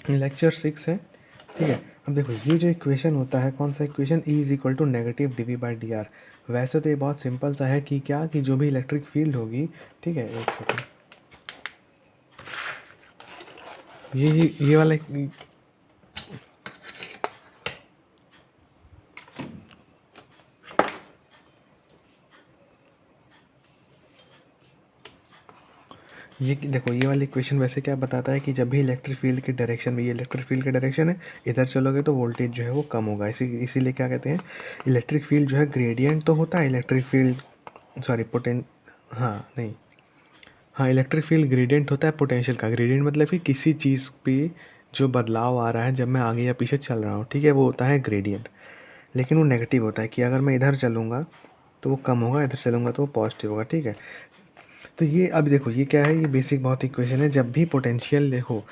Lecture 6 है, ठीक है। अब देखो ये जो इक्वेशन होता है, कौन सा equation, E is equal to negative dv/dr। वैसे तो ये बहुत सिंपल सा है कि क्या, कि जो भी इलेक्ट्रिक फील्ड होगी, ठीक है, एक सेकेंड, ये वाला ये देखो ये वाली इक्वेशन वैसे क्या बताता है कि जब भी इलेक्ट्रिक फील्ड की डायरेक्शन में, ये इलेक्ट्रिक फील्ड की डायरेक्शन है, इधर चलोगे तो वोल्टेज जो है वो कम होगा। इसीलिए क्या कहते हैं, इलेक्ट्रिक फील्ड जो है ग्रेडियंट तो होता है इलेक्ट्रिक फील्ड, सॉरी पोटें हाँ नहीं, हाँ इलेक्ट्रिक फील्ड ग्रेडियंट होता है पोटेंशियल का। ग्रेडियंट मतलब कि किसी चीज़ पे जो बदलाव आ रहा है जब मैं आगे या पीछे चल रहा हूँ, ठीक है, वो होता है ग्रेडियंट। लेकिन वो नेगेटिव होता है कि अगर मैं इधर चलूँगा तो वो कम होगा, इधर चलूँगा तो वो पॉजिटिव होगा, ठीक है। तो ये अब देखो ये क्या है, ये बेसिक बहुत इक्वेशन है। जब भी पोटेंशियल देखो,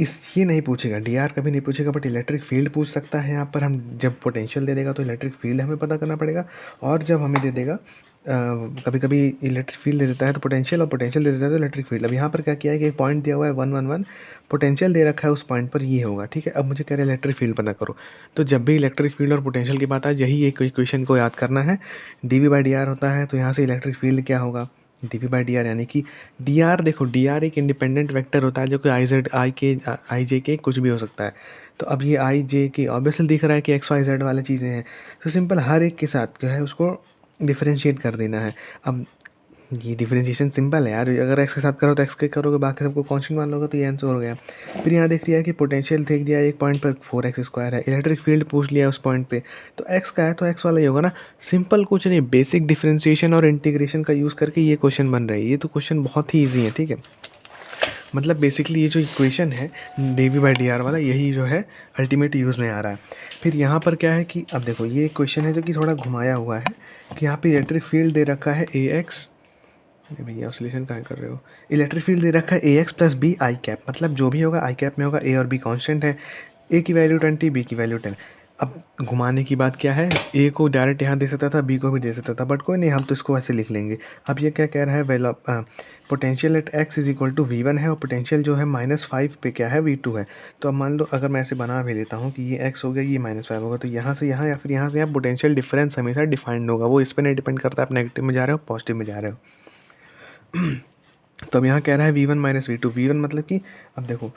ये नहीं पूछेगा, डी आर कभी नहीं पूछेगा, बट इलेक्ट्रिक फील्ड पूछ सकता है। यहाँ पर हम जब पोटेंशियल दे देगा तो इलेक्ट्रिक फील्ड हमें पता करना पड़ेगा। और जब हमें दे देगा कभी कभी इलेक्ट्रिक फील्ड दे देता है तो पोटेंशियल, और पोटेंशियल दे देता है तो इलेक्ट्रिक फील्ड। अब यहाँ पर क्या किया है कि एक पॉइंट दिया हुआ है 1 1 1, पोटेंशियल दे रखा है उस पॉइंट पर, ये होगा, ठीक है। अब मुझे कह रहा है इलेक्ट्रिक फील्ड पता करो। तो जब भी इलेक्ट्रिक फील्ड और पोटेंशियल की बात आए, यही एक इक्वेशन को याद करना है। dv/dr होता है, तो यहाँ से इलेक्ट्रिक फील्ड क्या होगा, dv/dr, यानी कि dr, देखो dr एक इंडिपेंडेंट वेक्टर होता है जो कि आई जे के कुछ भी हो सकता है। तो अब ये आई जे के ऑब्वियसली दिख रहा है कि एक्स वाई जेड वाली चीज़ें हैं, तो सिंपल हर एक के साथ जो है उसको डिफरेंशिएट कर देना है। अब ये डिफरेंशिएशन सिंपल है यार, अगर एक्स के साथ करो तो एक्स के करोगे, बाकी सबको कांस्टेंट मान लोगे तो ये आंसर हो गया। फिर यहाँ देख लिया कि पोटेंशियल देख दिया एक पॉइंट पर 4x² है, इलेक्ट्रिक फील्ड पूछ लिया उस पॉइंट पे, तो एक्स का है तो एक्स वाला ही होगा ना। सिंपल, कुछ नहीं, बेसिक डिफरेंशिएशन और इंटीग्रेशन का यूज़ करके ये क्वेश्चन बन रहा है। ये तो क्वेश्चन बहुत ही ईजी है, ठीक है। मतलब बेसिकली ये जो इक्वेशन है dv/dr वाला, यही जो है अल्टीमेट यूज़ में आ रहा है। फिर यहाँ पर क्या है कि अब देखो ये इक्वेशन है जो कि थोड़ा घुमाया हुआ है, कि यहाँ पे इलेक्ट्रिक फील्ड दे रखा है ax, भैया ऑसिलेशन कहाँ कर रहे हो, इलेक्ट्रिक फील्ड दे रखा है ax plus B I cap, मतलब जो भी होगा आई कैप में होगा, ए और बी कांस्टेंट है, ए की वैल्यू 20, बी की वैल्यू 10। अब घुमाने की बात क्या है, ए को डायरेक्ट यहाँ दे सकता था, बी को भी दे सकता था, बट कोई नहीं, हम तो इसको ऐसे लिख लेंगे। अब ये क्या कह रहा है, potential at X is equal to v1 है, और पोटेंशियल जो है -5 पे क्या है, v2 है। तो अब मान लो अगर मैं ऐसे बना भी लेता हूँ कि ये x हो गया, ये -5 होगा, तो यहाँ से यहाँ या फिर यहाँ से यहाँ पोटेंशियल डिफरेंस हमेशा डिफाइंड होगा। वो इस पर नहीं डिपेंड करता आप नेगेटिव में जा रहे हो पॉजिटिव में जा रहे हो। तो अब यहाँ कह रहा है v1 माइनस v2, v1 मतलब कि अब देखो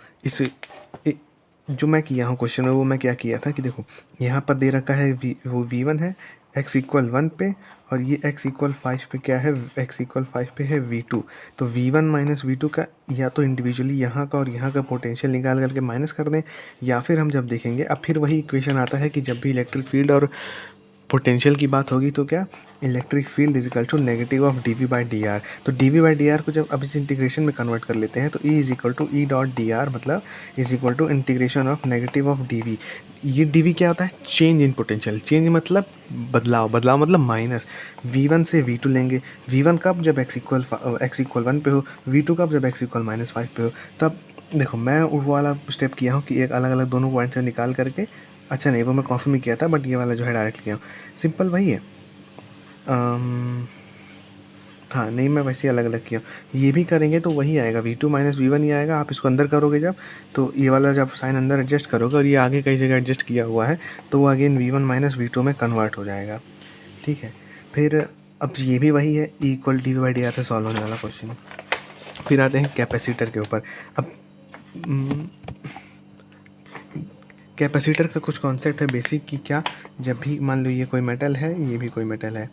जो मैं किया हूँ क्वेश्चन में, वो मैं क्या किया था कि देखो यहाँ पर दे रखा है वो v1 है x इक्वल 1 पे, और ये x इक्वल 5 पे क्या है, x इक्वल 5 पे है v2। तो v1 माइनस v2 का या तो इंडिविजुअली यहाँ का और यहाँ का पोटेंशियल निकाल करके माइनस कर दें, या फिर हम जब देखेंगे, अब फिर वही इक्वेशन आता है कि जब भी इलेक्ट्रिक फील्ड और पोटेंशियल की बात होगी तो क्या, electric field is equal to negative of dv/dr। तो dv/dr को जब अब इस इंटीग्रेशन में कन्वर्ट कर लेते हैं तो E is equal to E dot D R, मतलब is equal to integration of negative of dv। ये dv क्या होता है, चेंज इन पोटेंशियल, चेंज मतलब बदलाव, बदलाव मतलब माइनस। v1 से v2 लेंगे, v1 कब, जब x इक्वल 1 पे हो, v2 कब, जब x इक्वल -5 पे हो। तब देखो मैं वो वाला स्टेप किया हूँ कि एक अलग अलग दोनों पॉइंट से निकाल करके, अच्छा नहीं वो मैं कॉफी में किया था, बट ये वाला जो है डायरेक्ट किया हूँ, सिंपल वही है। हाँ नहीं, मैं वैसे अलग अलग किया हूँ, ये भी करेंगे तो वही आएगा, v2 माइनस v1 ही आएगा। आप इसको अंदर करोगे जब, तो ये वाला जब साइन अंदर एडजस्ट करोगे और ये आगे कई जगह एडजस्ट किया हुआ है, तो वो अगेन v1 माइनस v2 में कन्वर्ट हो जाएगा, ठीक है। फिर अब ये भी वही है, E इक्वल dv/dr से सॉल्व होने वाला क्वेश्चन। फिर आते हैं कैपेसिटर के ऊपर। अब कैपेसिटर का कुछ कॉन्सेप्ट है बेसिक कि क्या, जब भी मान लो ये कोई मेटल है, ये भी कोई मेटल है,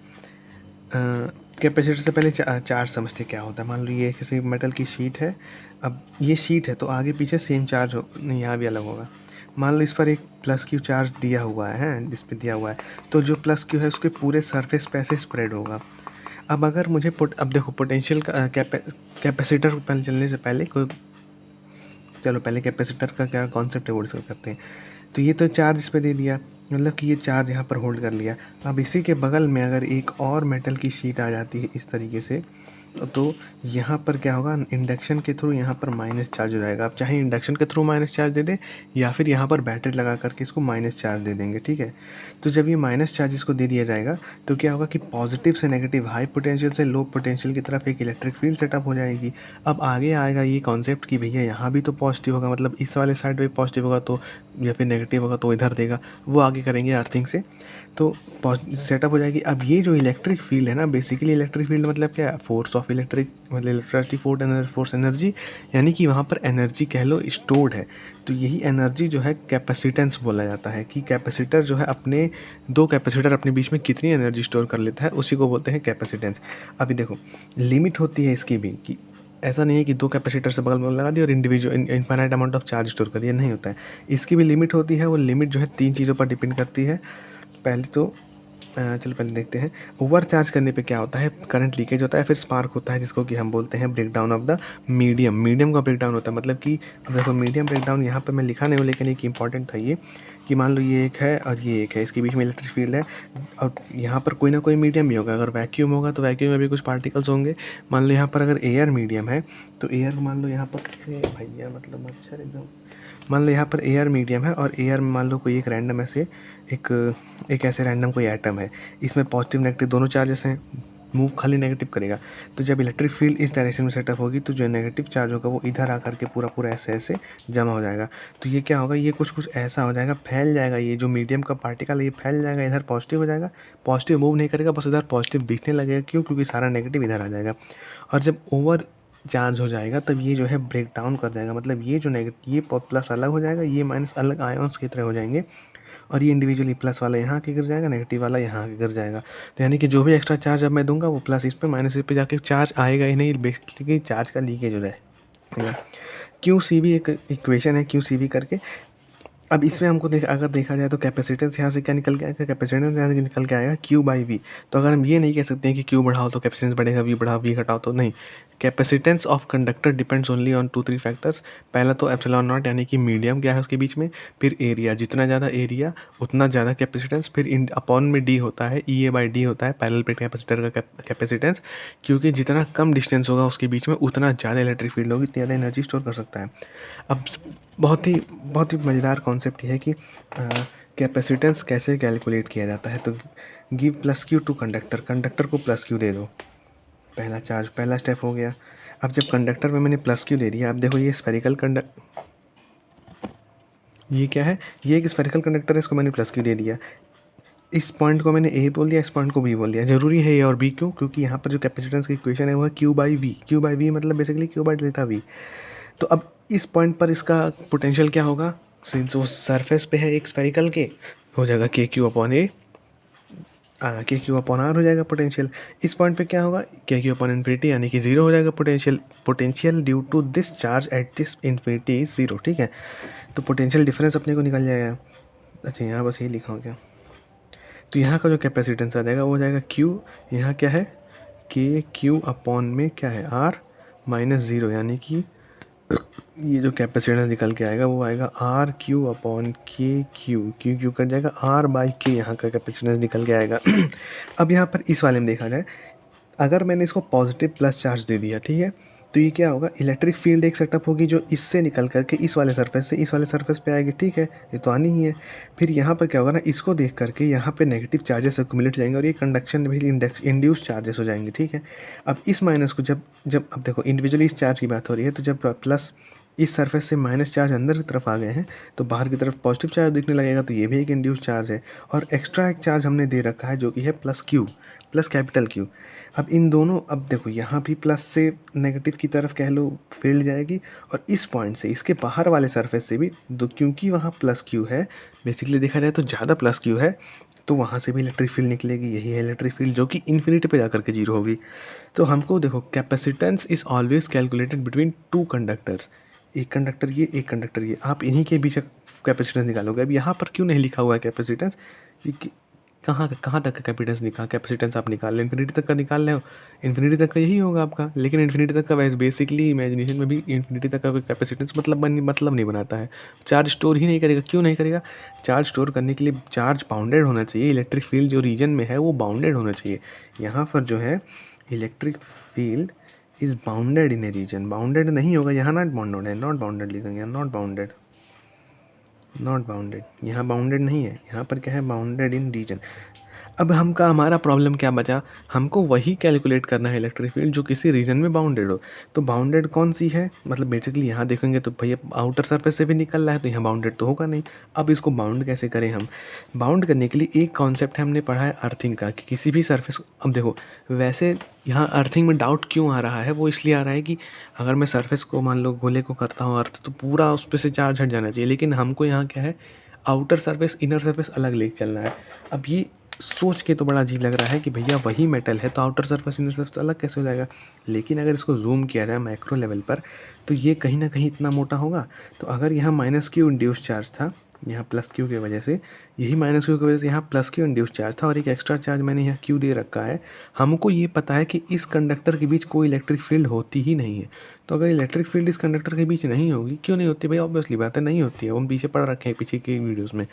कैपेसिटर से पहले चार्ज समझते क्या होता है। मान लो ये किसी मेटल की शीट है, अब ये शीट है तो आगे पीछे सेम चार्ज हो, नहीं यहाँ भी अलग होगा। मान लो इस पर एक प्लस क्यू चार्ज दिया हुआ है, इस पर दिया हुआ है, तो जो प्लस क्यू है उसके पूरे सरफेस पे ऐसे स्प्रेड होगा। अब अगर मुझे अब देखो पोटेंशियल का कैपेसिटर पहले चलने से पहले कोई, चलो पहले कैपेसिटर का क्या कॉन्सेप्ट है वो डिस्कस करते हैं। तो ये तो चार्ज इस पर दे दिया, मतलब कि ये चार्ज यहाँ पर होल्ड कर लिया। अब इसी के बगल में अगर एक और मेटल की शीट आ जाती है इस तरीके से, तो यहाँ पर क्या होगा, इंडक्शन के थ्रू यहाँ पर माइनस चार्ज हो जाएगा। आप चाहे इंडक्शन के थ्रू माइनस चार्ज दे दें या फिर यहाँ पर बैटरी लगा करके इसको माइनस चार्ज दे देंगे, ठीक है। तो जब ये माइनस चार्ज इसको दे दिया जाएगा तो क्या होगा कि पॉजिटिव से नेगेटिव, हाई पोटेंशियल से लो पोटेंशियल की तरफ एक इलेक्ट्रिक फील्ड सेटअप हो जाएगी। अब आगे आएगा ये कॉन्सेप्ट कि भैया यहाँ भी तो पॉजिटिव होगा, मतलब इस वाले साइड पे पॉजिटिव होगा तो, या फिर नेगेटिव होगा तो इधर देगा, वो आगे करेंगे अर्थिंग से। तो सेटअप हो जाएगी। अब ये जो इलेक्ट्रिक फील्ड है ना, बेसिकली इलेक्ट्रिक फील्ड मतलब क्या है, फोर्स ऑफ इलेक्ट्रिक, मतलब इलेक्ट्रिसिटी फोर्स एनर्जी, यानी कि वहाँ पर एनर्जी कह लो स्टोर्ड है। तो यही एनर्जी जो है कैपेसिटेंस बोला जाता है, कि कैपेसिटर जो है अपने, दो कैपेसिटर अपने बीच में कितनी एनर्जी स्टोर कर लेता है, उसी को बोलते हैं कैपेसिटेंस। अभी देखो लिमिट होती है इसकी भी, कि ऐसा नहीं है कि दो कैपेसिटर से बगल में लगा दिया और individual infinite amount of charge store कर दिया, नहीं होता है। इसकी भी लिमिट होती है। वो लिमिट जो है 3 चीज़ों पर डिपेंड करती है। पहले तो चलो पहले देखते हैं ओवर चार्ज करने पे क्या होता है, करंट लीकेज होता है, फिर स्पार्क होता है, जिसको कि हम बोलते हैं break down of the medium. Medium का ब्रेक डाउन होता है, मतलब कि अब देखो मीडियम ब्रेक डाउन यहाँ पे मैं लिखा नहीं हूँ, लेकिन एक इंपॉर्टेंट था ये, कि मान लो ये एक है और ये एक है, इसके बीच में इलेक्ट्रिक फील्ड है, और यहाँ पर कोई ना कोई मीडियम भी होगा। अगर वैक्यूम होगा तो वैक्यूम में भी कुछ पार्टिकल्स होंगे। मान लो यहाँ पर अगर एयर मीडियम है तो एयर, मान लो यहाँ पर भैया मतलब मच्छर एकदम, मान लो यहाँ पर एयर मीडियम है और एयर में मान लो कोई एक रैंडम ऐसे एक ऐसे रैंडम कोई एटम है, इसमें पॉजिटिव नेगेटिव दोनों चार्जेस हैं, मूव खाली नेगेटिव करेगा। तो जब इलेक्ट्रिक फील्ड इस डायरेक्शन में सेटअप होगी तो जो नेगेटिव चार्ज होगा वो इधर आकर के पूरा पूरा ऐसे ऐसे जमा हो जाएगा। तो ये क्या होगा, ये कुछ कुछ ऐसा हो जाएगा, फैल जाएगा, ये जो मीडियम का पार्टिकल है ये फैल जाएगा, इधर पॉजिटिव हो जाएगा, पॉजिटिव मूव नहीं करेगा, बस इधर पॉजिटिव दिखने लगेगा। क्यों? क्योंकि सारा नेगेटिव इधर आ जाएगा। और जब ओवर चार्ज हो जाएगा तब ये जो है ब्रेक डाउन कर जाएगा, मतलब ये जो नेगेटिव, ये प्लस अलग हो जाएगा, ये माइनस अलग आयॉन्स की तरह हो जाएंगे, और ये इंडिविजुअली प्लस वाला यहाँ के गिर जाएगा, नेगेटिव वाला यहाँ के गिर जाएगा। तो यानी कि जो भी एक्स्ट्रा चार्ज अब मैं दूंगा वो प्लस इस पे माइनस इस पे जाके चार्ज आएगा ही नहीं, बेसिकली चार्ज का लीकेज हो जाए। क्यू सी भी एक इक्वेशन है, क्यू सी भी करके। अब इसमें हमको अगर देखा जाए तो कैपेसिटेंस यहाँ से क्या निकल के आएगा, कैपेसिटेंस यहाँ से निकल के आएगा क्यू बाई वी। तो अगर हम ये नहीं कह सकते हैं कि क्यू बढ़ाओ तो कैपेसिटेंस बढ़ेगा, वी बढ़ाओ वी घटाओ तो नहीं। Capacitance of conductor depends only on 2-3 factors. पहला तो एप्सिलॉन नॉट, यानी कि मीडियम क्या है उसके बीच में, फिर एरिया, जितना ज़्यादा एरिया उतना ज़्यादा कैपेसिटेंस, फिर इन अपॉन में डी होता है, ई ए बाई डी होता है पैरेलल प्लेट कैपेसिटर का कैपेसिटेंस, क्योंकि जितना कम डिस्टेंस होगा उसके बीच में उतना ज़्यादा इलेक्ट्रिक फील्ड होगी, उतनी ज़्यादा एनर्जी स्टोर कर सकता है। अब बहुत ही मज़ेदार कॉन्सेप्ट ये है कि कैपेसिटेंस कैसे कैलकुलेट किया जाता है। तो give plus Q to conductor, conductor को प्लस क्यू दे दो, पहला चार्ज, पहला स्टेप हो गया। अब जब कंडक्टर में मैंने प्लस क्यू दे दिया, अब देखो ये स्फेरिकल ये क्या है, ये एक स्फेरिकल कंडक्टर है, इसको मैंने प्लस क्यू दे दिया। इस पॉइंट को मैंने ए बोल दिया, इस पॉइंट को बी बोल दिया। जरूरी है ए और बी, क्यों? क्योंकि यहाँ पर जो कैपेसिटेंस की इक्वेशन है वो है Q by V. Q by V मतलब basically Q by delta V. तो अब इस पॉइंट पर इसका पोटेंशियल क्या होगा, सिंस वो सरफेस पे है एक स्फेरिकल के, हो जाएगा के क्यू अपॉन ए, के क्यू अपॉन आर हो जाएगा पोटेंशियल। इस पॉइंट पे क्या होगा, के क्यू अपॉन इन्फिनिटी, यानी कि जीरो हो जाएगा potential. Potential due to this charge at this infinity is zero, ठीक है। तो पोटेंशियल डिफरेंस अपने को निकल जाएगा। अच्छा यहाँ बस यही लिखा हो क्या, तो यहाँ का जो कैपेसिटेंस आ जाएगा वो हो जाएगा क्यू, यहाँ क्या है के क्यू अपॉन में क्या है आर माइनस ज़ीरो, यानी कि ये जो कैपेसिटेंस निकल के आएगा वो आएगा आर क्यू अपॉन के क्यू, क्यू क्यू कट जाएगा, आर बाई के यहाँ का कैपेसिटेंस निकल के आएगा। अब यहाँ पर इस वाले में देखा जाए, अगर मैंने इसको पॉजिटिव प्लस चार्ज दे दिया, ठीक है, तो ये क्या होगा, इलेक्ट्रिक फील्ड एक सेटअप होगी जो इससे निकल करके इस वाले सरफेस से इस वाले सरफेस पे आएगी, ठीक है, ये तो आनी ही है। फिर यहाँ पर क्या होगा ना, इसको देख करके यहाँ पे नेगेटिव चार्जेस एक्यूमुलेट हो जाएंगे और ये कंडक्शन भी इंड्यूस चार्जेस हो जाएंगे, ठीक है। अब इस माइनस को जब जब अब देखो इंडिविजुअली इस चार्ज की बात हो रही है, तो जब प्लस इस सरफेस से माइनस चार्ज अंदर की तरफ आ गए हैं तो बाहर की तरफ पॉजिटिव चार्ज दिखने लगेगा, तो ये भी एक इंड्यूस चार्ज है। और एक्स्ट्रा एक चार्ज हमने दे रखा है जो कि है plus Q, plus capital Q. अब इन दोनों, अब देखो यहाँ भी प्लस से नेगेटिव की तरफ कह लो फील्ड जाएगी, और इस पॉइंट से इसके बाहर वाले सरफेस से भी दो, क्योंकि वहाँ प्लस क्यू है, बेसिकली देखा जाए तो ज़्यादा प्लस क्यू है, तो वहाँ से भी इलेक्ट्रिक फील्ड निकलेगी। यही है इलेक्ट्रिक फील्ड जो कि इन्फिनिटी पे जाकर के जीरो होगी। तो हमको देखो capacitance is always calculated between two conductors, एक कंडक्टर ये, एक कंडक्टर ये, आप इन्हीं के बीच कैपेसिटेंस निकालोगे। अब यहाँ पर क्यों नहीं लिखा हुआ है कैपेसिटेंस, क्योंकि कहाँ तक का कैपेसिटेंस आप निकाल लें, इन्फिनिटी तक का निकाल रहे हो, इन्फिनिटी तक का यही होगा आपका। लेकिन इन्फिनिटी तक का वैसे बेसिकली इमेजिनेशन में भी इन्फिनिटी तक का कोई कैपेसिटेंस मतलब नहीं बनाता है, चार्ज स्टोर ही नहीं करेगा। क्यों नहीं करेगा, चार्ज स्टोर करने के लिए चार्ज बाउंडेड होना चाहिए, इलेक्ट्रिक फील्ड जो रीजन में है वो बाउंडेड होना चाहिए। यहाँ पर जो है electric field is bounded in a region, bounded नहीं होगा यहाँ, नॉट बाउंडेड है, नॉट बाउंडेड लिखेंगे, नॉट बाउंडेड, नॉट बाउंडेड, यहाँ बाउंडेड नहीं है, यहाँ पर क्या है, बाउंडेड इन रीजन। अब हमारा प्रॉब्लम क्या बचा, हमको वही कैलकुलेट करना है इलेक्ट्रिक फील्ड जो किसी रीजन में बाउंडेड हो। तो बाउंडेड कौन सी है, मतलब बेसिकली यहाँ देखेंगे तो भैया आउटर सरफेस से भी निकल रहा है, तो यहाँ बाउंडेड तो होगा नहीं। अब इसको बाउंड कैसे करें हम, बाउंड करने के लिए एक कॉन्सेप्ट हमने पढ़ा है अर्थिंग का, कि किसी भी सरफेस, अब देखो वैसे यहाँ अर्थिंग में डाउट क्यों आ रहा है, वो इसलिए आ रहा है कि अगर मैं सरफेस को मान लो गोले को करता हूँ अर्थ, तो पूरा उस पर से चार्ज हट जाना चाहिए, लेकिन हमको यहाँ क्या है, आउटर सरफेस इनर सरफेस अलग लेके चलना है। अब ये सोच के तो बड़ा अजीब लग रहा है कि भैया वही मेटल है तो आउटर सरफेस इनर सरफेस अलग कैसे हो जाएगा, लेकिन अगर इसको जूम किया जाए मैक्रो लेवल पर तो ये कहीं ना कहीं इतना मोटा होगा। तो अगर यहाँ माइनस क्यू इंड्यूस चार्ज था, यहाँ प्लस क्यू की वजह से, यही माइनस क्यू की वजह से यहाँ प्लस क्यू इंड्यूस चार्ज था, और एक एक्स्ट्रा चार्ज मैंने यहाँ क्यू दे रखा है। हमको ये पता है कि इस कंडक्टर के बीच कोई इलेक्ट्रिक फील्ड होती ही नहीं है। तो अगर इलेक्ट्रिक फील्ड इस कंडक्टर के बीच नहीं होगी, क्यों नहीं होती भाई, ऑब्वियसली बात है नहीं होती है, वो हम पीछे पढ़ रखे हैं पीछे की वीडियोज़ में।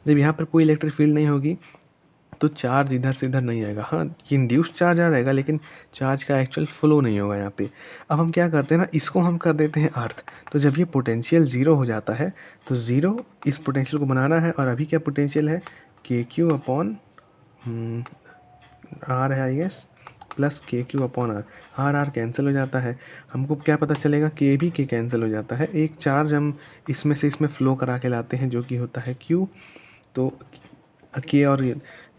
जब यहाँ पर कोई इलेक्ट्रिक फील्ड नहीं होगी तो चार्ज इधर से इधर नहीं आएगा, हाँ ये इंड्यूस चार्ज आ जाएगा, लेकिन चार्ज का एक्चुअल फ्लो नहीं होगा यहाँ पे। अब हम क्या करते हैं ना, इसको हम कर देते हैं अर्थ। तो जब ये पोटेंशियल ज़ीरो हो जाता है तो ज़ीरो इस पोटेंशियल को बनाना है, और अभी क्या पोटेंशियल है, के क्यू अपॉन आर है I guess, plus K Q upon R, R cancel हो जाता है। हमको क्या पता चलेगा, के भी के कैंसिल हो जाता है, एक चार्ज हम इसमें से इसमें फ़्लो करा के लाते हैं जो कि होता है क्यू। तो के और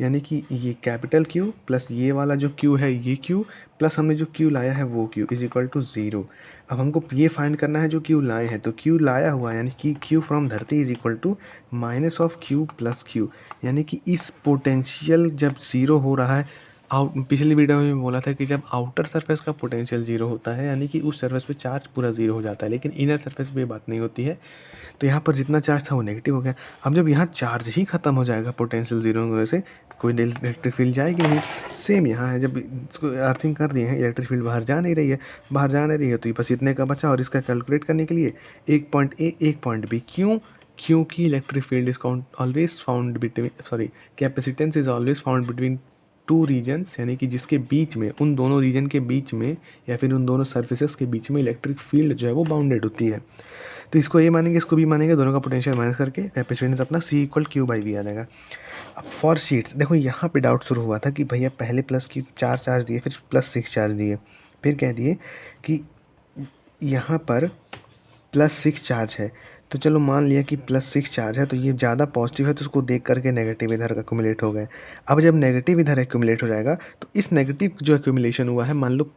यानी कि ये कैपिटल क्यू प्लस ये वाला जो क्यू है ये क्यू, प्लस हमने जो क्यू लाया है वो Q is equal to zero. अब हमको ये फाइंड करना है जो क्यू लाए हैं, तो क्यू लाया हुआ यानी कि क्यू फ्रॉम धरती is equal to minus of Q plus Q, यानी कि इस पोटेंशियल जब ज़ीरो हो रहा है, पिछली वीडियो में बोला था कि जब आउटर सरफेस का पोटेंशियल ज़ीरो होता है यानी कि उस सरफेस पे चार्ज पूरा ज़ीरो हो जाता है, लेकिन इनर सरफेस पे ये बात नहीं होती है। तो यहाँ पर जितना चार्ज था वो नेगेटिव हो गया। अब जब यहाँ चार्ज ही ख़त्म हो जाएगा पोटेंशियल ज़ीरो होने से, कोई इलेक्ट्रिक फील्ड जाएगी नहीं। सेम यहाँ है, जब इसको अर्थिंग कर दिए हैं, इलेक्ट्रिक फील्ड बाहर जा नहीं रही है, बाहर जा नहीं रही है, तो ये बस इतने का बचा। और इसका कैलकुलेट करने के लिए एक पॉइंट ए एक पॉइंट बी, क्यों, क्योंकि electric field is always found between, sorry capacitance is always found between two reasons, यानी कि जिसके बीच में, उन दोनों रीजन के बीच में या फिर उन दोनों सर्फेसेस के बीच में इलेक्ट्रिक फील्ड जो है वो बाउंडेड होती है। तो इसको ये मानेंगे, इसको भी मानेंगे, दोनों का पोटेंशियल माइनस करके कैपेसिटेंस अपना सी इक्वल क्यू बाई वी आ जाएगा। अब फॉर शीट्स देखो, यहाँ पे डाउट शुरू हुआ था कि भैया पहले प्लस की 4 चार्ज दिए, फिर +6 चार्ज दिए, फिर कह दिए कि यहाँ पर +6 चार्ज है। तो चलो मान लिया कि +6 चार्ज है, तो ये ज़्यादा पॉजिटिव है, तो उसको देख करके नेगेटिव इधर एक्यूमुलेट हो गए। अब जब नेगेटिव इधर एक्यूमुलेट हो जाएगा, तो इस नेगेटिव जो एक्यूमुलेशन हुआ है, मान लो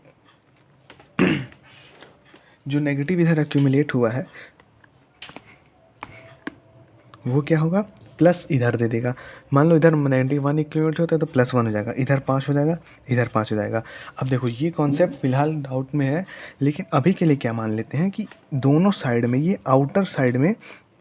जो नेगेटिव इधर एक्यूमुलेट हुआ है वो क्या होगा, प्लस इधर दे देगा। मान लो इधर -1 एक्यूमुलेट होता है तो +1 हो जाएगा, इधर 5 हो जाएगा, इधर 5 हो जाएगा। अब देखो ये कॉन्सेप्ट फ़िलहाल डाउट में है, लेकिन अभी के लिए क्या मान लेते हैं कि दोनों साइड में, ये आउटर साइड में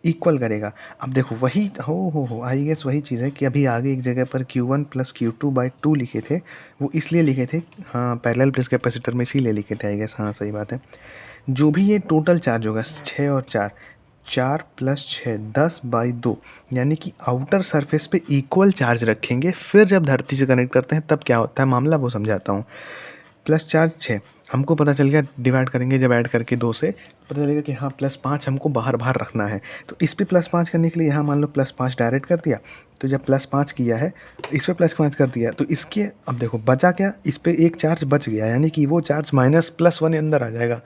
इक्वल करेगा। अब देखो वही हो आई गेस वही चीज़ है कि अभी आगे एक जगह पर Q1 + Q2/2 लिखे थे, वो इसलिए लिखे थे, हाँ पैरेलल प्लेट कैपेसिटर में इसीलिए लिखे थे आई गेस, हाँ सही बात है। जो भी ये टोटल चार्ज होगा 6 और 4, 4 + 6 10/2, यानी कि आउटर सरफेस पे इक्वल चार्ज रखेंगे, फिर जब धरती से कनेक्ट करते हैं तब क्या होता है मामला, वो समझाता हूँ। प्लस चार्ज 6 हमको पता चल गया, डिवाइड करेंगे जब ऐड करके 2 से पता चलेगा कि हाँ +5 हमको बाहर रखना है। तो इस पे +5 करने के लिए यहाँ मान लो +5 डायरेक्ट कर दिया, तो जब +5 किया है तो इस पे +5 कर दिया, तो इसके अब देखो बचा क्या, इस पे एक चार्ज बच गया, यानी कि वो चार्ज +1 अंदर आ जाएगा।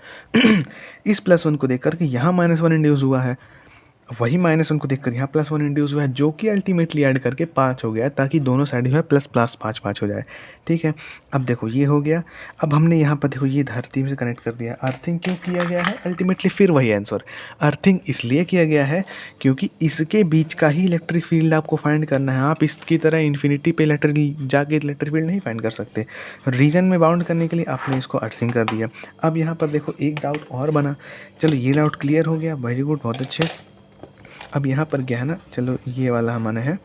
इस +1 को देख कर के यहाँ -1 इंड्यूस हुआ है, वही -1 को देखकर यहाँ +1 इंड्यूस हुआ है, जो कि अल्टीमेटली ऐड करके 5 हो गया, ताकि दोनों साइड जो है प्लस 5 हो जाए। ठीक है, अब देखो ये हो गया। अब हमने यहाँ पर देखो ये धरती से कनेक्ट कर दिया। अर्थिंग क्यों किया गया है, अल्टीमेटली फिर वही आंसर, अर्थिंग इसलिए किया गया है क्योंकि इसके बीच का ही इलेक्ट्रिक फील्ड आपको फाइंड करना है। आप इसकी तरह इन्फिनिटी पे जाके इलेक्ट्रिक फील्ड नहीं फाइंड कर सकते। रीजन में बाउंड करने के लिए आपने इसको अर्थिंग कर दिया। अब यहाँ पर देखो एक डाउट और बना, चलो ये डाउट क्लियर हो गया, वेरी गुड, बहुत अच्छे। अब यहाँ पर क्या है ना, चलो ये वाला हमारा है,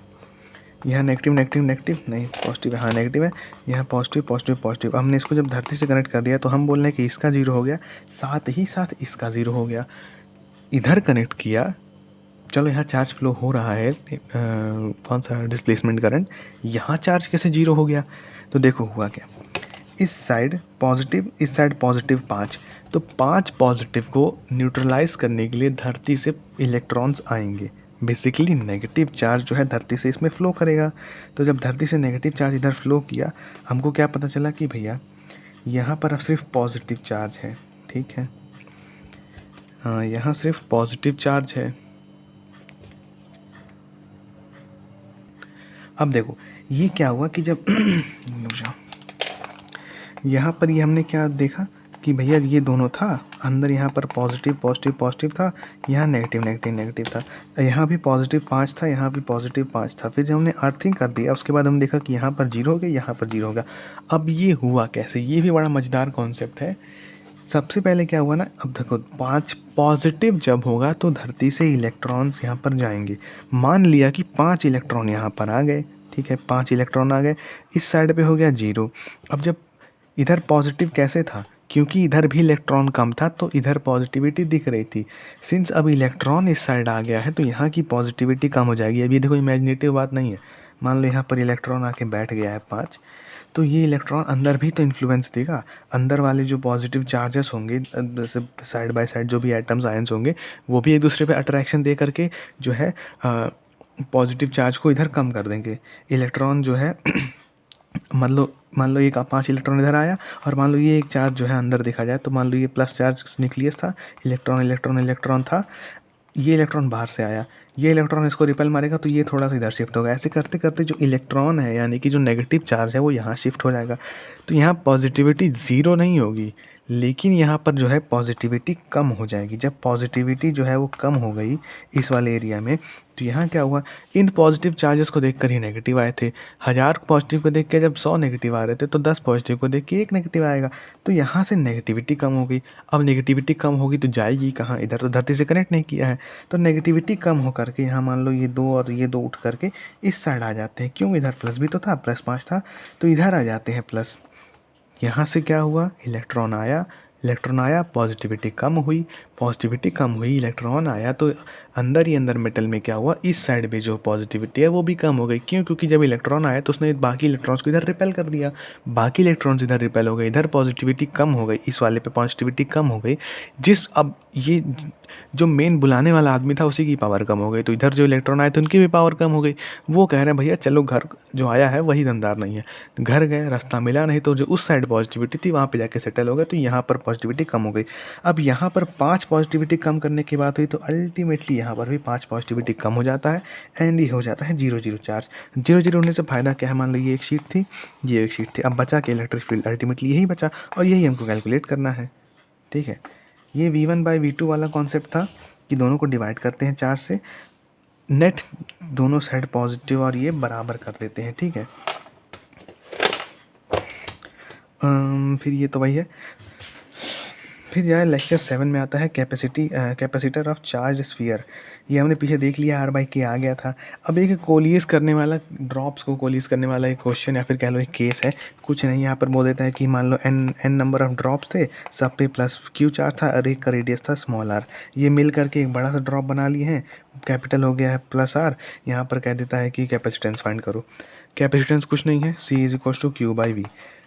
यहाँ नेगेटिव नहीं पॉजिटिव है, हाँ नेगेटिव है, यहाँ पॉजिटिव। हमने इसको जब धरती से कनेक्ट कर दिया तो हम बोल रहे हैं कि इसका 0 हो गया, साथ ही साथ इसका 0 हो गया। इधर कनेक्ट किया, चलो यहाँ चार्ज फ्लो हो रहा है, कौन सा डिस्प्लेसमेंट करंट, यहाँ चार्ज कैसे 0 हो गया, तो देखो हुआ क्या, इस साइड पॉजिटिव, इस साइड पॉजिटिव 5, तो 5 पॉजिटिव को न्यूट्रलाइज करने के लिए धरती से इलेक्ट्रॉन्स आएंगे। बेसिकली नेगेटिव चार्ज जो है धरती से इसमें फ़्लो करेगा। तो जब धरती से नेगेटिव चार्ज इधर फ्लो किया, हमको क्या पता चला कि भैया यहाँ पर अब सिर्फ पॉजिटिव चार्ज है, ठीक है, हाँ यहाँ सिर्फ पॉजिटिव चार्ज है। अब देखो ये क्या हुआ कि जब यहाँ पर ये हमने क्या देखा कि भैया ये दोनों था अंदर, यहाँ पर पॉजिटिव पॉजिटिव पॉजिटिव था, यहाँ नेगेटिव नेगेटिव नेगेटिव था, यहाँ भी पॉजिटिव 5 था, यहाँ भी पॉजिटिव 5 था। फिर जब हमने अर्थिंग कर दिया उसके बाद हम देखा कि यहाँ पर 0 हो गया, यहाँ पर 0 हो गया। अब ये हुआ कैसे, ये भी बड़ा मज़ेदार कॉन्सेप्ट है। सबसे पहले क्या हुआ ना, अब देखो 5 पॉजिटिव जब होगा तो धरती से इलेक्ट्रॉन्स यहाँ पर जाएंगे। मान लिया कि 5 इलेक्ट्रॉन यहाँ पर आ गए, ठीक है, 5 इलेक्ट्रॉन आ गए, इस साइड पे हो गया 0। अब जब इधर पॉजिटिव कैसे था, क्योंकि इधर भी इलेक्ट्रॉन कम था तो इधर पॉजिटिविटी दिख रही थी। सिंस अब इलेक्ट्रॉन इस साइड आ गया है तो यहाँ की पॉजिटिविटी कम हो जाएगी। अभी देखो इमेजिनेटिव बात नहीं है, मान लो यहाँ पर इलेक्ट्रॉन आके बैठ गया है 5, तो ये इलेक्ट्रॉन अंदर भी तो इन्फ्लुएंस देगा। अंदर वाले जो पॉजिटिव चार्जेस होंगे, जैसे साइड बाय साइड जो भी एटम्स आयंस होंगे, वो भी एक दूसरे पे अट्रैक्शन दे करके जो है पॉजिटिव चार्ज को इधर कम कर देंगे। इलेक्ट्रॉन जो है मान लो ये 5 इलेक्ट्रॉन इधर आया, और मान लो ये एक चार्ज जो है अंदर देखा जाए तो मान लो ये प्लस चार्ज न्यूक्लियस था, इलेक्ट्रॉन इलेक्ट्रॉन इलेक्ट्रॉन था, ये इलेक्ट्रॉन बाहर से आया, ये इलेक्ट्रॉन इसको रिपेल मारेगा तो ये थोड़ा सा इधर शिफ्ट होगा। ऐसे करते करते जो इलेक्ट्रॉन है यानी कि जो नेगेटिव चार्ज है वो यहाँ शिफ्ट हो जाएगा। तो यहाँ पॉजिटिविटी 0 नहीं होगी, लेकिन यहाँ पर जो है पॉजिटिविटी कम हो जाएगी। जब पॉजिटिविटी जो है वो कम हो गई इस वाले एरिया में, तो यहाँ क्या हुआ, इन पॉजिटिव चार्जेस को देखकर ही नेगेटिव आए थे। 1000 पॉजिटिव को देख के जब 100 नेगेटिव आ रहे थे तो 10 पॉजिटिव को देख के 1 नेगेटिव आएगा। तो यहाँ से नेगेटिविटी कम हो गई। अब नेगेटिविटी कम होगी तो जाएगी कहाँ, इधर तो धरती से कनेक्ट नहीं किया है, तो नेगेटिविटी कम हो करके यहाँ मान लो ये 2 और ये 2 उठ करके इस साइड आ जाते हैं। क्यों, इधर प्लस भी तो था, प्लस 5 था, तो इधर आ जाते हैं प्लस। यहाँ से क्या हुआ, इलेक्ट्रॉन आया, पॉजिटिविटी कम हुई, इलेक्ट्रॉन आया तो अंदर ही अंदर मेटल में क्या हुआ, इस साइड पे जो पॉजिटिविटी है वो भी कम हो गई। क्यों, क्योंकि जब इलेक्ट्रॉन आया तो उसने बाकी इलेक्ट्रॉन्स को इधर रिपेल कर दिया, बाकी इलेक्ट्रॉन्स इधर रिपेल हो गए, इधर पॉजिटिविटी कम हो गई, इस वाले पे पॉजिटिविटी कम हो गई। अब ये जो मेन बुलाने वाला आदमी था उसी की पावर कम हो गई, तो इधर जो इलेक्ट्रॉन आए थे उनकी भी पावर कम हो गई। वो कह रहे हैं भैया चलो घर जो आया है वही दमदार नहीं है, घर गए रास्ता मिला नहीं, तो जो उस साइड पॉजिटिविटी थी वहाँ पे जाके सेटल हो गए, तो यहाँ पर पॉजिटिविटी कम हो गई। अब यहाँ पर 5 पॉजिटिविटी कम करने की बात हुई तो अल्टीमेटली यहाँ पर भी 5 पॉजिटिविटी कम हो जाता है, एंड ये हो जाता है 0 चार्ज। 0 होने से फ़ायदा क्या है, मान लो ये एक शीट थी, ये एक शीट थी, अब बचा के इलेक्ट्रिक फील्ड अल्टीमेटली यही बचा, और यही हमको कैलकुलेट करना है, ठीक है। ये V1/V2 वाला कॉन्सेप्ट था कि दोनों को डिवाइड करते हैं 4 से, नेट दोनों साइड पॉजिटिव और ये बराबर कर देते हैं, ठीक है। फिर ये तो वही है। फिर यार लेक्चर 7 में आता है कैपेसिटर ऑफ चार्ज स्फीयर। ये हमने पीछे देख लिया, R/K आ गया था। अब एक कोलिस करने वाला, ड्रॉप्स को कोलिस करने वाला एक क्वेश्चन या फिर कह लो एक केस है। कुछ नहीं, यहाँ पर बोल देता है कि मान लो n नंबर ऑफ ड्रॉप्स थे, सब पे प्लस Q चार्ज था और एक का रेडियस था स्मॉल r। ये मिल करके एक बड़ा सा ड्रॉप बना लिए हैं, कैपिटल हो गया है प्लस r। यहाँ पर कह देता है कि कैपेसिटेंस फाइंड करो। कैपेसिटेंस कुछ नहीं है, C=Q/V।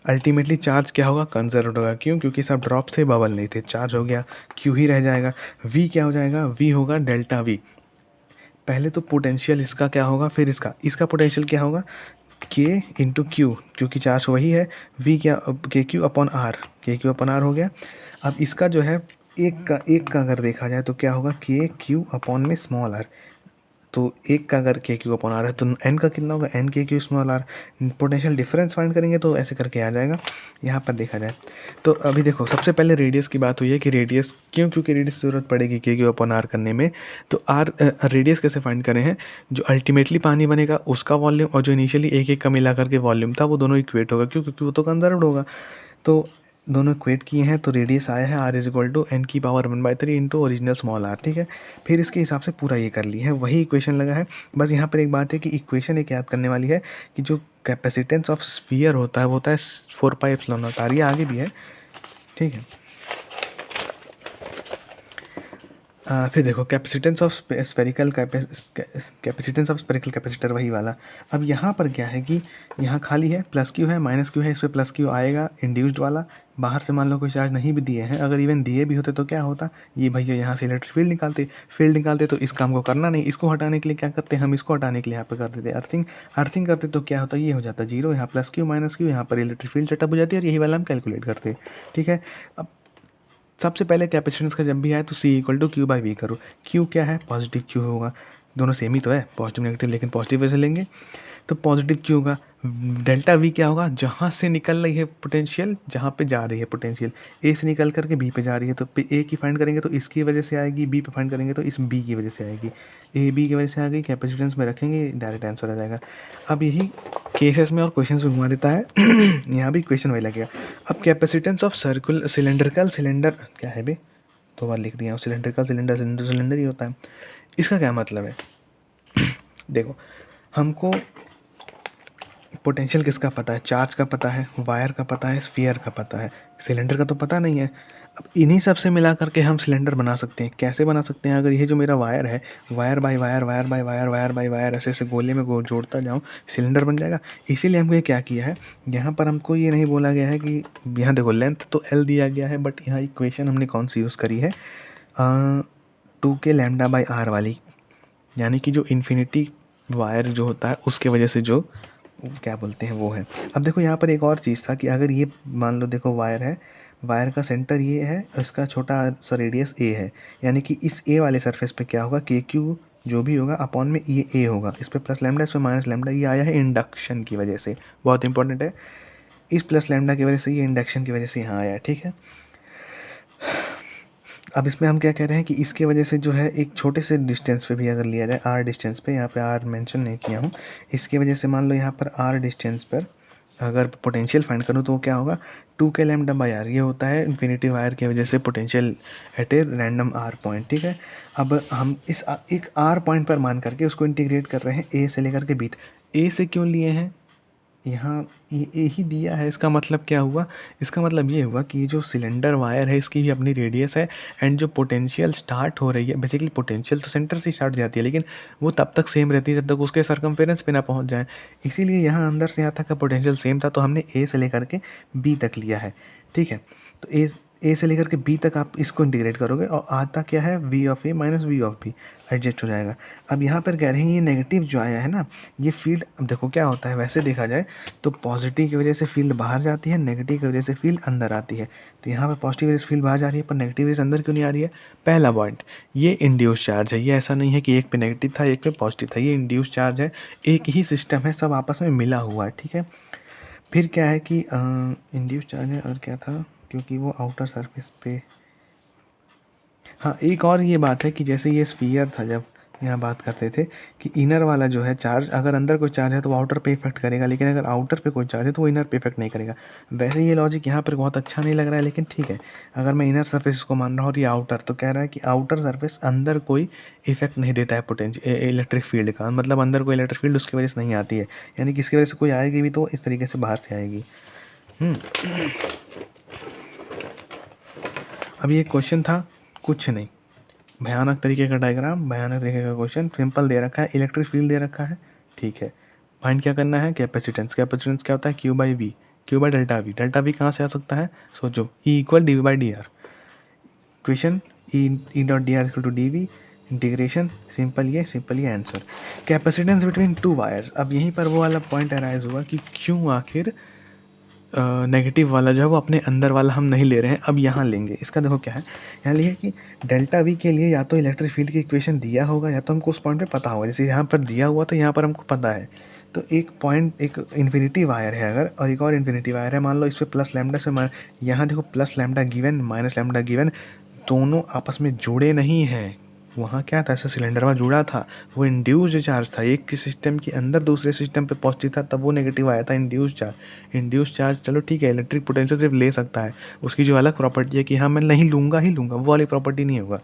अल्टीमेटली चार्ज क्या होगा, कंजर्व होगा। क्यों, क्योंकि सब ड्रॉप थे, बबल नहीं थे, चार्ज हो गया, Q ही रह जाएगा। V क्या हो जाएगा, V होगा डेल्टा V। पहले तो पोटेंशियल इसका क्या होगा, फिर इसका पोटेंशियल क्या होगा, K इंटू Q, क्योंकि चार्ज वही है। V क्या, KQ/R, KQ/R हो गया। अब इसका जो है एक का अगर देखा जाए तो क्या होगा, KQ/ में स्मॉल r। तो एक का अगर KQ/R है तो n का कितना होगा, NKQ/R। पोटेंशियल डिफरेंस फाइंड करेंगे तो ऐसे करके आ जाएगा। यहाँ पर देखा जाए तो अभी देखो सबसे पहले रेडियस की बात हुई है कि रेडियस क्योंकि रेडियस की ज़रूरत पड़ेगी KQ/R करने में। तो रेडियस कैसे फाइंड करें हैं, जो अल्टीमेटली पानी बनेगा उसका वॉल्यूम और जो इनिशियली एक का मिला करके वॉल्यूम था वो दोनों इक्वेट होगा। क्यों, क्योंकि वो तो कंजर्व्ड होगा। तो दोनों इक्वेट किए हैं तो रेडियस आया है R=N⁻⁴ into original small r, ठीक है। फिर इसके हिसाब से पूरा ये कर लिया है, वही इक्वेशन लगा है। बस यहाँ पर एक बात है कि इक्वेशन एक याद करने वाली है कि जो कैपेसिटेंस ऑफ स्फीयर होता है वो होता है 4πε0r। ये आगे भी है, ठीक है। फिर देखो capacitance of spherical capacitance of spherical capacitor वही वाला। अब यहाँ पर क्या है कि यहाँ खाली है, प्लस क्यू है माइनस क्यू है, इस पर प्लस क्यू आएगा इंड्यूस्ड वाला। बाहर से मान लो कोई चार्ज नहीं भी दिए हैं, अगर इवन दिए भी होते तो क्या होता, ये भैया यहाँ से इलेक्ट्रिक फील्ड निकालते तो इस काम को करना नहीं, इसको हटाने के लिए क्या करते, हम इसको हटाने के लिए यहाँ पे कर देते अर्थिंग करते, तो क्या होता, ये हो जाता जीरो, यहाँ प्लस क्यू माइनस क्यू, यहाँ पर इलेक्ट्रिक फील्ड सेटअप हो जाती है और यही वाला हम कैलकुलेट करते। ठीक है, अब सबसे पहले कैपेसिटेंस का जब भी आए तो C equal to Q by V करो। क्यू क्या है, पॉजिटिव क्यू होगा, दोनों सेम ही तो है, पॉजिटिव नेगेटिव, लेकिन पॉजिटिव वैसे लेंगे तो पॉजिटिव क्यू होगा। डेल्टा वी क्या होगा, जहाँ से निकल रही है पोटेंशियल, जहाँ पे जा रही है पोटेंशियल, ए से निकल करके बी पे जा रही है, तो ए की फाइंड करेंगे तो इसकी वजह से आएगी, बी पे फाइंड करेंगे तो इस बी की वजह से आएगी, ए बी की वजह से आ गई, कैपेसिटेंस में रखेंगे, डायरेक्ट आंसर आ जाएगा। अब यही केसेस में और क्वेश्चन में घुमा देता है यहाँ भी क्वेश्चन वही लगेगा। अब capacitance of circle cylindrical cylinder क्या है बे, दो बार लिख दिया, सिलेंड्रिकल सिलेंडर ही होता है। इसका क्या मतलब है देखो, हमको पोटेंशियल किसका पता है, चार्ज का पता है, वायर का पता है, स्फीयर का पता है, सिलेंडर का तो पता नहीं है। अब इन्हीं सब से मिला करके हम सिलेंडर बना सकते हैं। कैसे बना सकते हैं, अगर ये जो मेरा वायर है, wire by wire wire by wire wire by wire ऐसे ऐसे गोले में जोड़ता जाऊँ, सिलेंडर बन जाएगा। इसीलिए हमको ये क्या किया है, यहाँ पर हमको ये नहीं बोला गया है कि यहाँ देखो लेंथ तो L दिया गया है, बट यहाँ इक्वेशन हमने कौन सी यूज़ करी है, 2k लैम्डा बाई आर वाली, यानी कि जो इन्फिनिटी वायर जो होता है उसके वजह से जो क्या बोलते हैं वो है। अब देखो यहाँ पर एक और चीज़ था कि अगर ये मान लो देखो वायर है, वायर का सेंटर ये है, इसका छोटा सा रेडियस ए है, यानी कि इस ए वाले सरफेस पे क्या होगा, के क्यू जो भी होगा अपॉन में ये ए होगा, इस पर प्लस लैम्डा, इस पर माइनस लैम्डा, ये आया है इंडक्शन की वजह से, बहुत इंपॉर्टेंट है, इस प्लस लैम्डा की वजह से, ये इंडक्शन की वजह से यहाँ आया है। ठीक है, अब इसमें हम क्या कह रहे हैं कि इसके वजह से जो है एक छोटे से डिस्टेंस पे भी अगर लिया जाए, आर डिस्टेंस पे, यहाँ पे आर मेंशन नहीं किया हूँ, इसकी वजह से मान लो यहाँ पर आर डिस्टेंस पर अगर पोटेंशियल फाइंड करूँ तो क्या होगा, 2k लैम्डा बाई आर, ये होता है इन्फिनिटी वायर की वजह से potential at a random R point. ठीक है, अब हम इस एक आर पॉइंट पर मान करके उसको इंटीग्रेट कर रहे हैं ए से लेकर के बी तक। ए से क्यों लिए हैं, यहाँ ये ए ही दिया है, इसका मतलब क्या हुआ, इसका मतलब ये हुआ कि ये जो सिलेंडर वायर है इसकी भी अपनी रेडियस है, एंड जो पोटेंशियल स्टार्ट हो रही है, बेसिकली पोटेंशियल तो सेंटर से स्टार्ट हो जाती है, लेकिन वो तब तक सेम रहती है जब तक उसके सरकमफेरेंस पे ना पहुंच जाए। इसीलिए यहाँ अंदर से यहाँ तक का पोटेंशियल सेम था, तो हमने ए से लेकर के बी तक लिया है। ठीक है, तो ए से लेकर के बी तक आप इसको इंटीग्रेट करोगे और आता क्या है, V of A minus V of B, adjust हो जाएगा। अब यहाँ पर कह रहे हैं ये नेगेटिव जो आया है ना, ये फील्ड, अब देखो क्या होता है, वैसे देखा जाए तो पॉजिटिव की वजह से फील्ड बाहर जाती है, नेगेटिव की वजह से फील्ड अंदर आती है। तो यहाँ पर पॉजिटिव वजह से फील्ड बाहर जा रही है, पर नेगेटिव वजह से अंदर क्यों नहीं आ रही है, पहला पॉइंट, ये इंड्यूस चार्ज है, ये ऐसा नहीं है कि एक पे नेगेटिव था एक पे पॉजिटिव था, ये इंड्यूस चार्ज है, एक ही सिस्टम है, सब आपस में मिला हुआ है। ठीक है, फिर क्या है कि इंड्यूस चार्ज है, और क्या था, क्योंकि वो आउटर सरफेस पे, हाँ एक और ये बात है कि जैसे ये स्फीयर था, जब यहाँ बात करते थे कि इनर वाला जो है चार्ज, अगर अंदर कोई चार्ज है तो वो आउटर पे इफेक्ट करेगा, लेकिन अगर आउटर पे कोई चार्ज है तो वो इनर पे इफेक्ट नहीं करेगा। वैसे ये लॉजिक यहाँ पर बहुत अच्छा नहीं लग रहा है, लेकिन ठीक है, अगर मैं इनर सरफेस को मान रहा हूँ और ये आउटर, तो कह रहा है कि आउटर सरफेस अंदर कोई इफेक्ट नहीं देता है पोटेंशियल इलेक्ट्रिक फील्ड का, मतलब अंदर कोई इलेक्ट्रिक फील्ड उसकी वजह से नहीं आती है, यानी कि इसकी वजह से कोई आएगी भी तो इस तरीके से बाहर से आएगी। अब ये क्वेश्चन था, कुछ नहीं, भयानक तरीके का डायग्राम, भयानक तरीके का क्वेश्चन, सिंपल दे रखा है, इलेक्ट्रिक फील्ड दे रखा है। ठीक है, फाइंड क्या करना है, कैपेसिटेंस, कैपेसिटेंस क्या होता है, Q by V, Q by delta V, delta V कहाँ से आ सकता है, सोचो, E equal D V by D R, question E dot D R equal to D V, integration, simple ये answer. Capacitance between two wires, अब यहीं पर वो वाला पॉइंट अराइज हुआ कि क्यों आखिर नेगेटिव वाला जो है वो अपने अंदर वाला हम नहीं ले रहे हैं, अब यहाँ लेंगे। इसका देखो क्या है, यहाँ लिखा है कि डेल्टा वी के लिए या तो इलेक्ट्रिक फील्ड की इक्वेशन दिया होगा या तो हमको उस पॉइंट पे पता होगा, जैसे यहाँ पर दिया हुआ था, यहाँ पर हमको पता है, तो एक पॉइंट, एक इन्फिनिटी वायर है अगर, और एक और इन्फिनिटी वायर है, मान लो इस पर प्लस लैम्डा से यहाँ देखो plus lambda given minus lambda given, दोनों आपस में जुड़े नहीं हैं। वहाँ क्या था, ऐसा सिलेंडर में जुड़ा था, वो इंड्यूस्ड चार्ज था, एक की सिस्टम के अंदर दूसरे सिस्टम पे पॉजिटिव था, तब वो नेगेटिव आया था, इंड्यूस्ड चार्ज। चलो ठीक है, इलेक्ट्रिक पोटेंशियल सिर्फ ले सकता है, उसकी जो अलग प्रॉपर्टी है कि हाँ मैं नहीं लूँगा ही लूँगा, वो वाली प्रॉपर्टी नहीं होगा।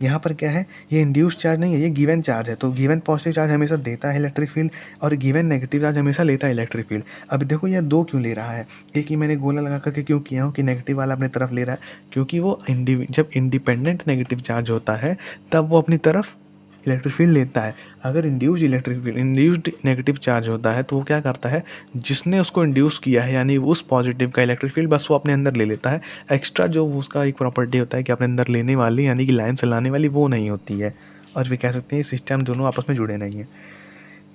यहाँ पर क्या है, ये इंड्यूस चार्ज नहीं है, ये गिवन चार्ज है। तो गिवन पॉजिटिव चार्ज हमेशा देता है इलेक्ट्रिक फील्ड और गिवन नेगेटिव चार्ज हमेशा लेता है इलेक्ट्रिक फील्ड। अब देखो ये 2 क्यों ले रहा है, एक ही मैंने गोला लगा करके क्यों किया हूँ कि नेगेटिव वाला अपनी तरफ ले रहा है, क्योंकि वो जब इंडिपेंडेंट नेगेटिव चार्ज होता है तब वो अपनी तरफ इलेक्ट्रिक फील्ड लेता है। अगर इंड्यूस्ड नेगेटिव चार्ज होता है तो वो क्या करता है, जिसने उसको इंड्यूस किया है यानी उस पॉजिटिव का इलेक्ट्रिक फील्ड बस वो अपने अंदर ले लेता है। एक्स्ट्रा जो उसका एक प्रॉपर्टी होता है कि अपने अंदर लेने वाली यानी कि लाइन से लाने वाली वो नहीं होती है। और भी कह सकते हैं सिस्टम दोनों आपस में जुड़े नहीं हैं।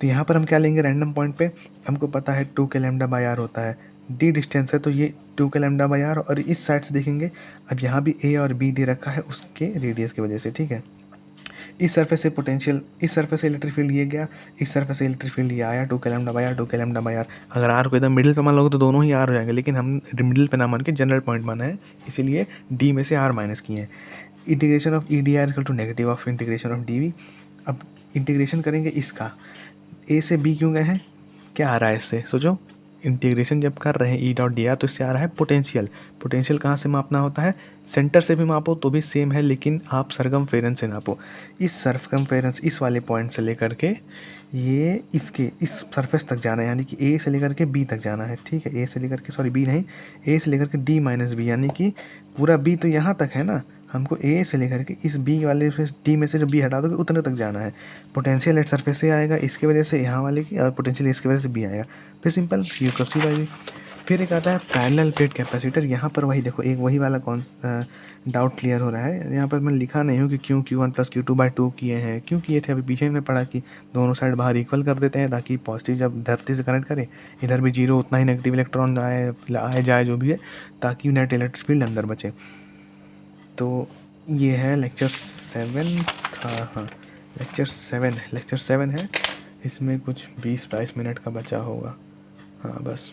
तो यहाँ पर हम क्या लेंगे, रैंडम पॉइंट पे हमको पता है 2 के लैम्डा बाई आर होता है, डी डिस्टेंस है तो ये 2 के लैम्डा बाई आर। और इस साइड से देखेंगे, अब यहाँ भी ए और बी दे रखा है उसके रेडियस की वजह से, ठीक है। इस सरफेस से पोटेंशियल, इस सरफेस से इलेक्ट्रिक फील्ड ये गया, इस सरफेस से इलेक्ट्रिक फील्ड ये आया 2 के लैम्डा बाई आर, 2 के लैम्डा बाई आर। अगर आर को एकदम मिडिल पे मान लोगे तो दोनों ही आर हो जाएंगे, लेकिन हम मिडिल पे ना मान के जनरल पॉइंट माना है, इसीलिए डी में से आर माइनस किए हैं। Integration of E D R equal to negative of integration of D V. अब इंटीग्रेशन करेंगे इसका, ए से बी क्यों गए हैं, क्या आ रहा है इससे, सोचो। इंटीग्रेशन जब कर रहे हैं ई डॉट डी आर तो इससे आ रहा है पोटेंशियल। पोटेंशियल कहाँ से मापना होता है, सेंटर से भी मापो तो भी सेम है, लेकिन आप सरकमफेरेंस से नापो। इस सरकमफेरेंस इस वाले पॉइंट से लेकर के ये इसके इस सरफेस तक जाना है, यानी कि ए से लेकर के बी तक जाना है, ठीक है। ए से लेकर के, सॉरी बी नहीं, ए से लेकर के डी माइनस बी, यानी कि पूरा बी तो यहाँ तक है ना, हमको ए से लेकर के इस बी वाले डी में से जो बी हटा दोगे उतने तक जाना है। पोटेंशियल एट सरफेस से आएगा इसकी वजह से यहाँ वाले की, और पोटेंशियल इसकी वजह से बी आएगा। फिर सिंपल यू कर सी बाई। फिर एक आता है पैरेलल प्लेट कैपेसिटर। यहाँ पर वही देखो, एक वही वाला डाउट क्लियर हो रहा है। यहाँ पर मैं लिखा नहीं हूँ कि क्यों Q1 + Q2/2 किए हैं, क्यों किए थे, अभी पीछे में पढ़ा कि दोनों साइड बाहर इक्वल कर देते हैं ताकि पॉजिटिव जब धरती से कनेक्ट करें इधर भी 0 उतना ही नेगेटिव इलेक्ट्रॉन आए जाए जो भी है, ताकि नेट इलेक्ट्रिक फील्ड अंदर बचे। तो ये है लेक्चर 7, हाँ लेक्चर 7 है। इसमें कुछ 20-22 मिनट का बचा होगा, हाँ बस।